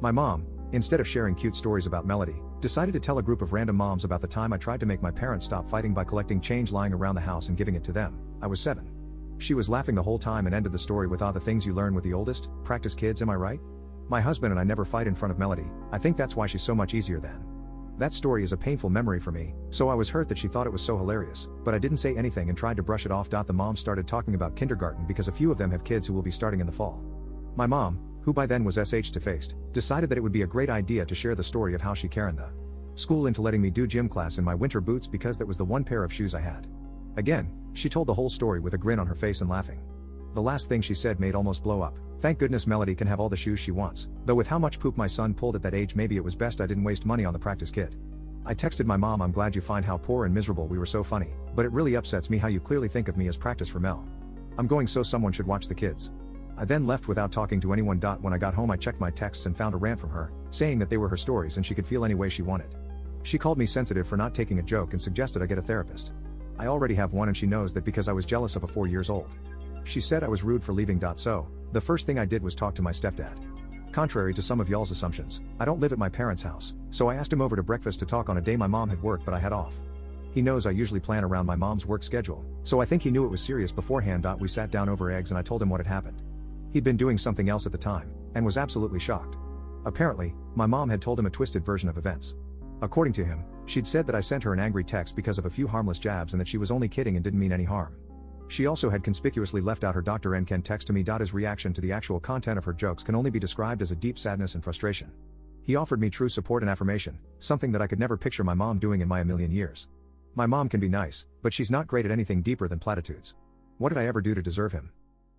My mom, instead of sharing cute stories about Melody, decided to tell a group of random moms about the time I tried to make my parents stop fighting by collecting change lying around the house and giving it to them. I was 7. She was laughing the whole time and ended the story with, "Ah, the things you learn with the oldest, practice kids, am I right? My husband and I never fight in front of Melody. I think that's why she's so much easier than." That story is a painful memory for me, so I was hurt that she thought it was so hilarious, but I didn't say anything and tried to brush it off. The moms started talking about kindergarten because a few of them have kids who will be starting in the fall. My mom, who by then was sh-faced, decided that it would be a great idea to share the story of how she carried the school into letting me do gym class in my winter boots because that was the one pair of shoes I had. Again, she told the whole story with a grin on her face and laughing. The last thing she said made almost blow up. Thank goodness Melody can have all the shoes she wants, though with how much poop my son pulled at that age maybe it was best I didn't waste money on the practice kit. I texted my mom, "I'm glad you find how poor and miserable we were, so funny, but it really upsets me how you clearly think of me as practice for Mel. I'm going, so someone should watch the kids." I then left without talking to anyone. When I got home I checked my texts and found a rant from her, saying that they were her stories and she could feel any way she wanted. She called me sensitive for not taking a joke and suggested I get a therapist. I already have one and she knows that because I was jealous of a 4 years old. She said I was rude for leaving. So, the first thing I did was talk to my stepdad. Contrary to some of y'all's assumptions, I don't live at my parents' house, so I asked him over to breakfast to talk on a day my mom had work but I had off. He knows I usually plan around my mom's work schedule, so I think he knew it was serious beforehand. We sat down over eggs and I told him what had happened. He'd been doing something else at the time, and was absolutely shocked. Apparently, my mom had told him a twisted version of events. According to him, she'd said that I sent her an angry text because of a few harmless jabs and that she was only kidding and didn't mean any harm. She also had conspicuously left out her Dr. N can text to me. His reaction to the actual content of her jokes can only be described as a deep sadness and frustration. He offered me true support and affirmation, something that I could never picture my mom doing in my million years. My mom can be nice, but she's not great at anything deeper than platitudes. What did I ever do to deserve him?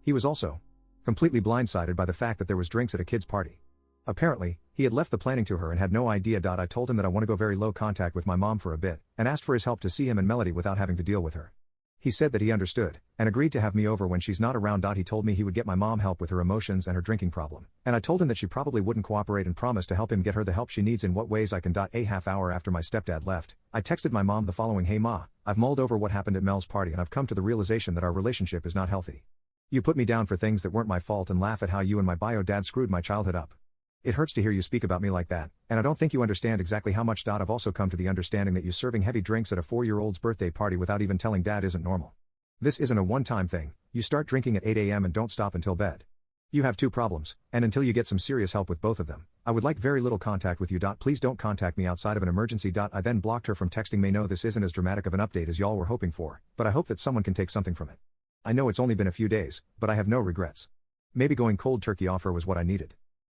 He was also completely blindsided by the fact that there was drinks at a kid's party. Apparently, he had left the planning to her and had no idea. I told him that I want to go very low contact with my mom for a bit, and asked for his help to see him and Melody without having to deal with her. He said that he understood, and agreed to have me over when she's not around. He told me he would get my mom help with her emotions and her drinking problem, and I told him that she probably wouldn't cooperate and promised to help him get her the help she needs. In what ways I can. A half hour after my stepdad left, I texted my mom the following: "Hey Ma, I've mulled over what happened at Mel's party and I've come to the realization that our relationship is not healthy. You put me down for things that weren't my fault and laugh at how you and my bio dad screwed my childhood up. It hurts to hear you speak about me like that, and I don't think you understand exactly how much. I've also come to the understanding that you serving heavy drinks at a 4-year-old's birthday party without even telling dad isn't normal. This isn't a one-time thing. You start drinking at 8 a.m. and don't stop until bed. You have 2 problems, and until you get some serious help with both of them, I would like very little contact with you. Please don't contact me outside of an emergency. I then blocked her from texting me. No, this isn't as dramatic of an update as y'all were hoping for, but I hope that someone can take something from it. I know it's only been a few days, but I have no regrets. Maybe going cold turkey off her was what I needed.